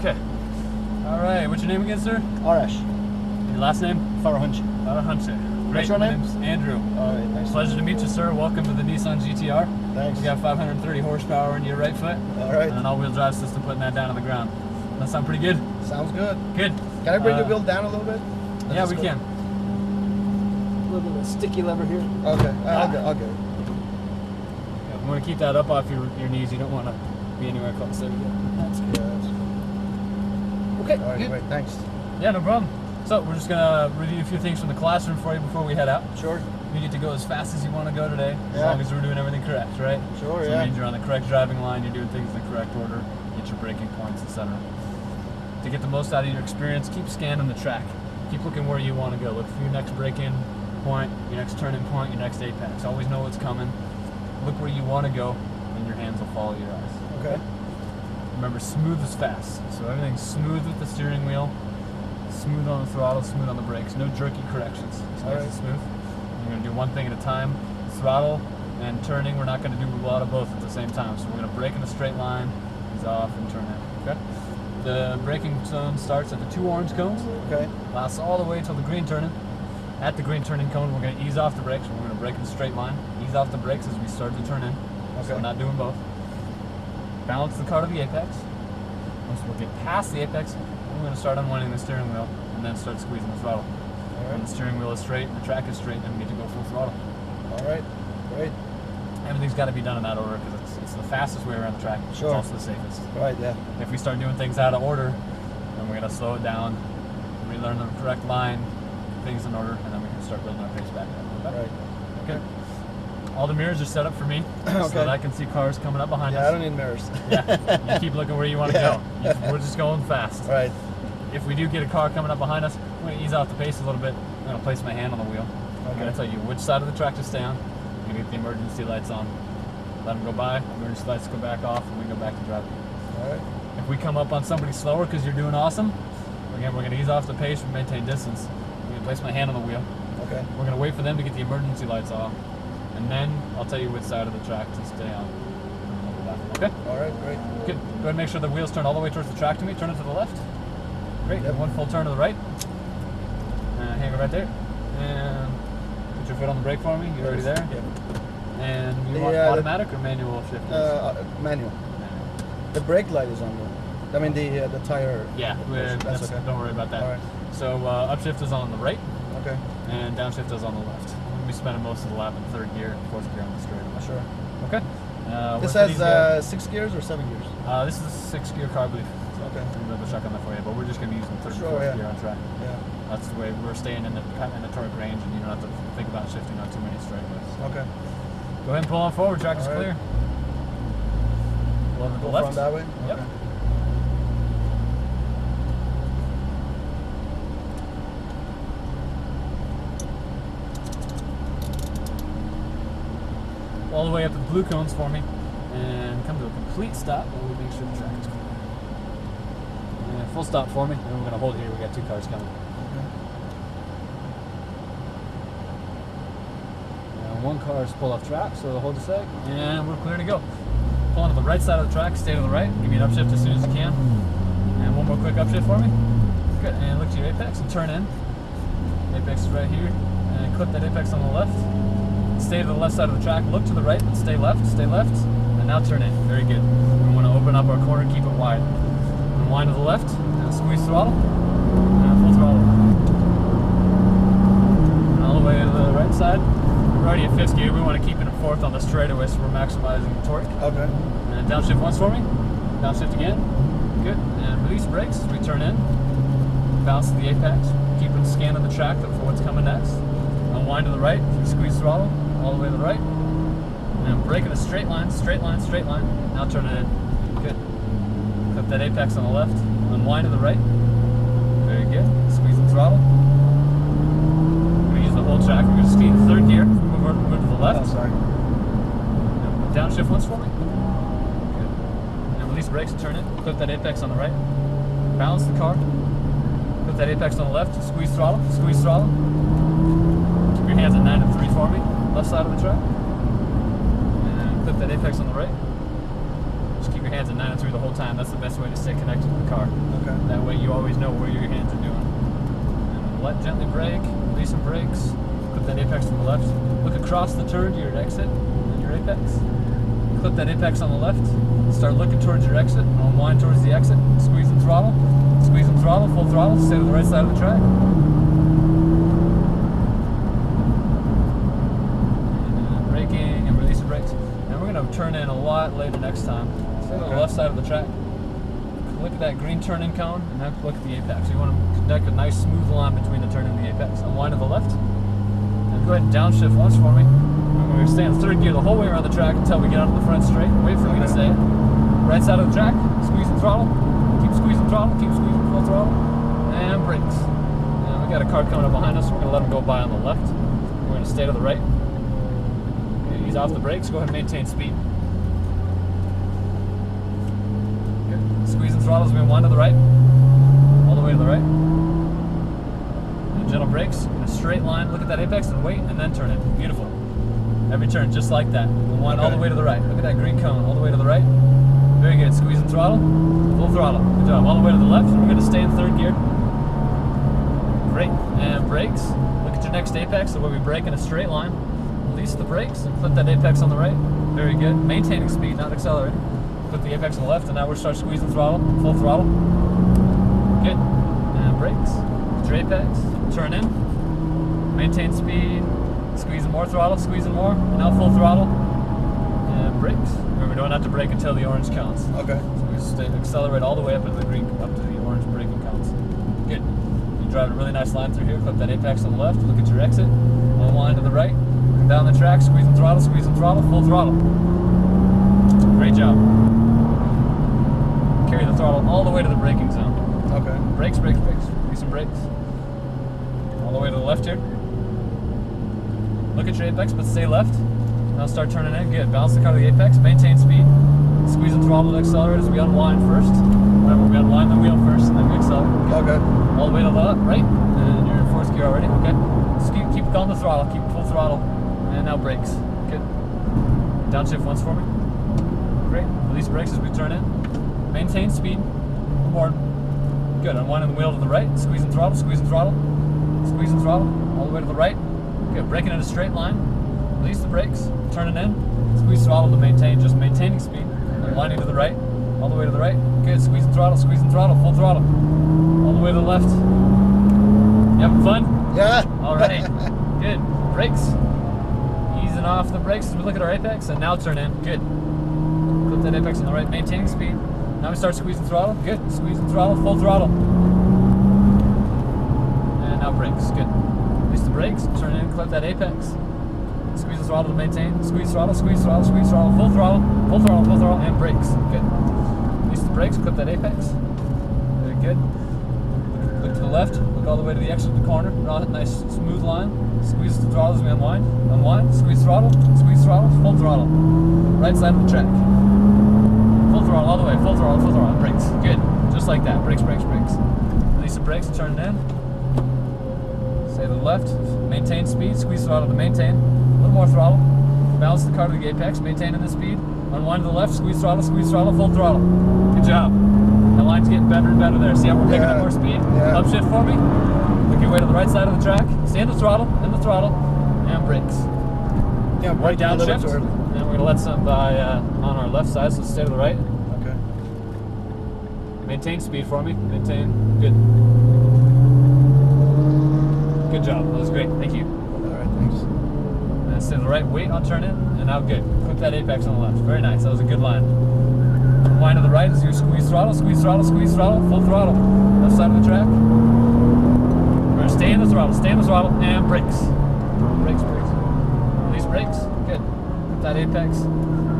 Okay. All right. What's your name again, sir? Arash. Your last name? Farahunchi. Great. What's your name? My name's Andrew. All right, nice. Pleasure to meet you, sir. Welcome to the Nissan GT-R. Thanks. You got 530 horsepower in your right foot. All right. And an all-wheel drive system putting that down on the ground. That sound pretty good? Sounds good. Good. Can I bring the wheel down a little bit? Yeah, we can. A little bit of a sticky lever here. Okay, I'll get it. Yeah, you want to keep that up off your knees. You don't want to be anywhere close. There we go. That's good. Okay, all right, good. Great, thanks. Yeah, no problem. So we're just gonna review a few things from the classroom for you before we head out. Sure. You get to go as fast as you want to go today, as Yeah. long as we're doing everything correct, right? Sure, so yeah. That means you're on the correct driving line, you're doing things in the correct order, get your braking points, etc. To get the most out of your experience, keep scanning the track. Keep looking where you want to go. Look for your next braking point, your next turning point, your next apex. Always know what's coming. Look where you want to go, and your hands will follow your eyes. Okay. Remember, smooth is fast. So everything's smooth with the steering wheel, smooth on the throttle, smooth on the brakes. No jerky corrections. So nice and smooth. We're going to do one thing at a time. Throttle and turning, we're not going to do a lot of both at the same time. So we're going to brake in a straight line, ease off, and turn in. Okay? The braking zone starts at the 2 orange cones. Okay. Lasts all the way until the green turning. At the green turning cone, we're going to ease off the brakes. We're going to brake in a straight line. Ease off the brakes as we start to turn in. Okay. So we're not doing both. Balance the car to the apex. Once we get past the apex, we're going to start unwinding the steering wheel and then start squeezing the throttle. All right. When the steering wheel is straight and the track is straight, then we get to go full throttle. All right, great. Everything's got to be done in that order because it's the fastest way around the track. Sure. It's also the safest. Right, yeah. If we start doing things out of order, then we're going to slow it down, relearn the correct line, things in order, and then we can start building our pace back up. Okay? Right. Okay. All the mirrors are set up for me so that I can see cars coming up behind us. Yeah, I don't need mirrors. Yeah, you keep looking where you want to go. We're just going fast. Right. If we do get a car coming up behind us, I'm going to ease off the pace a little bit. I'm going to place my hand on the wheel. I'm going to tell you which side of the track to stay on. I'm going to get the emergency lights on. Let them go by, emergency lights go back off, and we go back to driving. All right. If we come up on somebody slower because you're doing awesome, again, we're going to ease off the pace and maintain distance. I'm going to place my hand on the wheel. Okay. We're going to wait for them to get the emergency lights off, and then I'll tell you which side of the track to stay on. Okay? All right, great. Good. Go ahead and make sure the wheels turn all the way towards the track to me. Turn it to the left. Great. Yep. One full turn to the right. Hang it right there. And put your foot on the brake for me. You're already there. Yeah. And you want automatic or manual shift? Manual. The brake light is on the. I mean the tire. Yeah. That's okay. Don't worry about that. All right. So upshift is on the right. Okay. And downshift is on the left. We'll be spending most of the lap in 3rd gear, 4th gear on the straightaway. Sure. Okay. This has 6 gears or 7 gears? This is a 6-gear car, I believe. Okay. I'm going to check on that for you, but we're just going to be using 3rd and 4th gear on track. Yeah. That's the way we're staying in the torque range, and you don't have to think about shifting on too many straightaways. Okay. Go ahead and pull on forward. Track is clear. Pull over to the left. From that way? Yep. Okay. All the way up to the blue cones for me, and come to a complete stop while we make sure the track is clear. And full stop for me, and we're going to hold here. We got 2 cars coming. Okay. And 1 car is pulled off track, so hold a sec, and we're clear to go. Pull onto the right side of the track, stay to the right, give me an upshift as soon as you can. And 1 more quick upshift for me. Good, and look to your apex and turn in. Apex is right here, and clip that apex on the left. Stay to the left side of the track, look to the right, but stay left, and now turn in. Very good. We want to open up our corner, keep it wide. Unwind to the left, and squeeze throttle, and full throttle. And all the way to the right side. We're already at 5th gear, we want to keep it in 4th on the straightaway, so we're maximizing the torque. Okay. And downshift once for me, downshift again. Good, and release brakes as we turn in. Bounce to the apex, keep it scanning the track, look for what's coming next. Unwind to the right, squeeze throttle, all the way to the right. And brake in a straight line, straight line, straight line. Now turn it in. Good. Clip that apex on the left, unwind to the right. Very good. Squeeze the throttle. We're going to use the whole track. We're going to speed in 3rd gear. Move to the left. Oh, sorry. And downshift once for me. Good. And release brakes and turn in. Clip that apex on the right. Balance the car. Clip that apex on the left. Squeeze throttle. Squeeze throttle. Keep your hands at 9 and 3 for me. Left side of the track. And clip that apex on the right. Just keep your hands at 9 and 3 the whole time. That's the best way to stay connected to the car. Okay. That way you always know where your hands are doing. And let gently brake, release some brakes, clip that apex to the left. Look across the turn to your exit and your apex. Clip that apex on the left. Start looking towards your exit, unwind towards the exit, squeeze and throttle, full throttle, stay to the right side of the track. And braking and release the brakes. And we're going to turn in a lot later next time. Stay to the left side of the track. Look at that green turn-in cone, and now look at the apex. You want to conduct a nice smooth line between the turn and the apex. Unwind to the left, and go ahead and downshift once for me. And we're going to stay in third gear the whole way around the track until we get onto the front straight. Wait for me to say it. Right side of the track, squeeze and throttle. Keep squeezing throttle, keep squeezing full throttle, and brakes. And we got a car coming up behind us. We're going to let him go by on the left. We're going to stay to the right. Ease off the brakes. Go ahead and maintain speed. Squeeze and throttle as we unwind to the right, all the way to the right. And gentle brakes in a straight line. Look at that apex and wait, and then turn it. Beautiful. Every turn just like that. Unwind all the way to the right. Look at that green cone all the way to the right. Very good. Squeeze and throttle, full throttle. Good job. All the way to the left. We're going to stay in third gear. Great. And brakes. Look at your next apex. The way we brake in a straight line. Release the brakes and flip that apex on the right. Very good. Maintaining speed, not accelerating. Put the apex on the left, and now we'll start squeezing throttle, full throttle. Good. And brakes. Get your apex. Turn in. Maintain speed. Squeezing more throttle, squeezing more. And now full throttle. And brakes. Remember, don't have to brake until the orange counts. Okay. So we stay, accelerate all the way up to the green, up to the orange braking counts. Good. You're driving a really nice line through here. Clip that apex on the left. Look at your exit. Unwind to the right. Come down the track. Squeezing throttle, full throttle. Great job. Carry the throttle all the way to the braking zone. Okay. Brakes, brakes, brakes. Release some brakes. All the way to the left here. Look at your apex, but stay left. Now start turning in. Good. Balance the car to the apex. Maintain speed. Squeeze and throttle to accelerate as we unwind first. Remember, we unwind the wheel first, and then we accelerate. Okay. All the way to the left, right. And you're in fourth gear already. Okay. Just keep on the throttle. Keep full throttle. And now brakes. Good. Downshift once for me. Great. Release brakes as we turn in. Maintain speed. More. Good. Unwinding the wheel to the right. Squeeze and throttle. Squeeze and throttle. Squeeze and throttle. All the way to the right. Good. Braking in a straight line. Release the brakes. Turning in. Squeeze throttle to maintain. Just maintaining speed. Unwinding to the right. All the way to the right. Good. Squeeze and throttle. Squeeze and throttle. Full throttle. All the way to the left. You having fun? Yeah. All right. Good. Brakes. Easing off the brakes as we look at our apex, and now turn in. Good. Clip that apex on the right, maintaining speed. Now we start squeezing throttle. Good. Squeezing throttle, full throttle. And now brakes. Good. Release the brakes, turn in, clip that apex. Squeeze the throttle to maintain. Squeeze throttle, full throttle, full throttle, and brakes. Good. Release the brakes, clip that apex. Very good. Look to the left, look all the way to the exit of the corner. Draw a nice smooth line. Squeeze the throttle as we unwind. Unwind, squeeze throttle, full throttle. Right side of the track. Full throttle all the way, full throttle, and brakes. Good. Just like that. Brakes, brakes, brakes. Release the brakes, turn it in. Stay to the left. Maintain speed, squeeze throttle to maintain. A little more throttle. Balance the car to the apex, maintaining the speed. Unwind to the left, squeeze throttle, full throttle. Good job. That line's getting better and better there. See how we're picking up more speed? Yeah. Upshift for me. Look your way to the right side of the track. Stay in the throttle, and brakes. Yeah, Right braking a little downshift. too early. And we're going to let some by on our left side, so stay to the right. Okay. Maintain speed for me. Maintain. Good. Good job. That was great. Thank you. All right, thanks. And stay to the right. Wait on turn in. And now good. Clip that apex on the left. Very nice. That was a good line. Wind to the right as you squeeze throttle, full throttle. Left side of the track. We're going to stay in the throttle, and brakes. Brakes. Release brakes. Good. Clip that apex.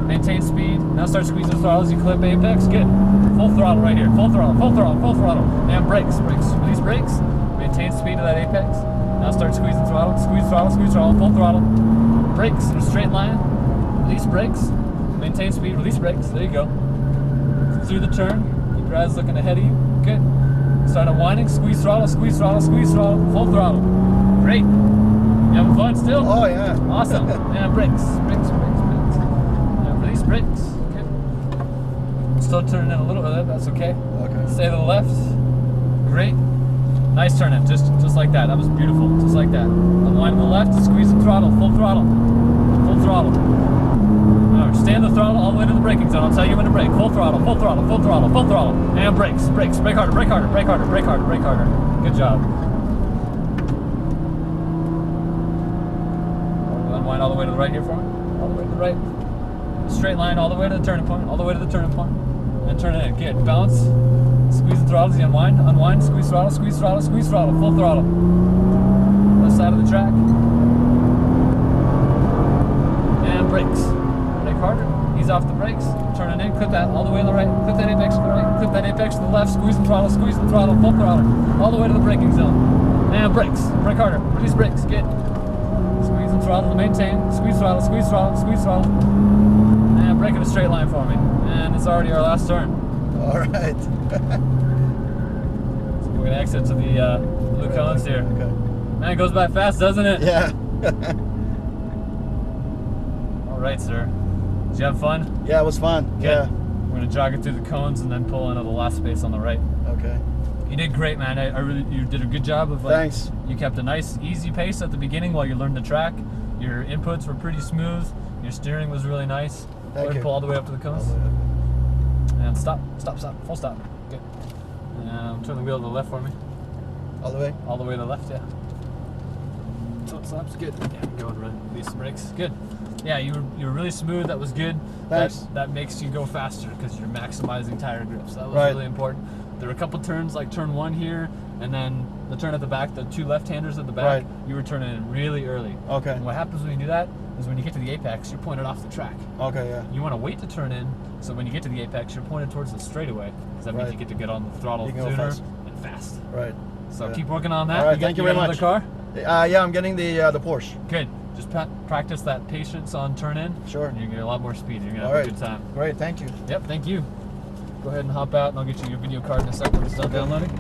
Maintain speed. Now start squeezing the throttle as you clip apex. Good. Full throttle right here. Full throttle. And brakes. Release brakes. Maintain speed to that apex. Now start squeezing throttle. Squeeze throttle, full throttle. Brakes in a straight line. Release brakes. Maintain speed, release brakes. There you go. Through the turn. Keep your eyes looking ahead of you. Good. Start unwinding. Squeeze throttle, full throttle. Great. You having fun still? Oh, yeah. Awesome. And brakes. And release brakes. Good. So turn in a little bit, that's okay. Okay. Stay to the left. Great. Nice turn in, just like that. That was beautiful, just like that. Unwind to the left, squeeze the throttle, full throttle. Full throttle. Alright, stay in the throttle all the way to the braking zone. I'll tell you when to brake. Full throttle, full throttle, full throttle, full throttle. And brakes, brakes. Brake harder, brake harder, brake harder, brake harder, brake harder. Good job. Unwind all the way to the right here for me. All the way to the right. Straight line all the way to the turning point, all the way to the turning point. And turn it in. Good. Bounce. Squeeze the throttle as you unwind. Unwind, squeeze throttle, squeeze throttle, squeeze throttle. Full throttle. Left side of the track. And brakes. Brake harder. Ease off the brakes. Turn it in. Clip that all the way to the right. Clip that apex to the right. Clip that apex to the left. Squeeze the throttle, squeeze the throttle. Full throttle. All the way to the braking zone. And brakes. Brake harder. Release brakes. Good. Squeeze the throttle to maintain. Squeeze throttle, squeeze throttle, squeeze throttle. And brake in a straight line for me. And it's already our last turn. All right. So we're gonna exit to the blue cones here. Okay. Man, it goes by fast, doesn't it? Yeah. All right, sir. Did you have fun? Yeah, it was fun. Good. Yeah. We're gonna jog it through the cones and then pull into the last space on the right. Okay. You did great, man. I really, you did a good job of like. Thanks. You kept a nice, easy pace at the beginning while you learned the track. Your inputs were pretty smooth. Your steering was really nice. Go ahead and pull all the way up to the cones. And stop, stop, stop, full stop. Good. Turn the wheel to the left for me. All the way? All the way to the left, yeah. So it stops, good. Yeah, go and release the brakes. Good. Yeah, you were really smooth. That was good. Thanks. That makes you go faster because you're maximizing tire grip. So that was Right. really important. There were a couple turns like turn 1 here, and then the turn at the back, the 2 left-handers at the back. Right. You were turning in really early. Okay. And what happens when you do that is when you get to the apex, you're pointed off the track. Okay, yeah. You want to wait to turn in, so when you get to the apex, you're pointed towards the straightaway, because that means Right. you get to get on the throttle You can go sooner fast. and fast. Right. So Yeah. keep working on that. All right, thank you very got much. another car? Yeah, I'm getting the Porsche. Good. Just practice that patience on turn in. Sure. And you're gonna get a lot more speed. You're gonna All have right. a good time. Great, thank you. Yep. Thank you. Go ahead and hop out, and I'll get you your video card in a second when it's done downloading.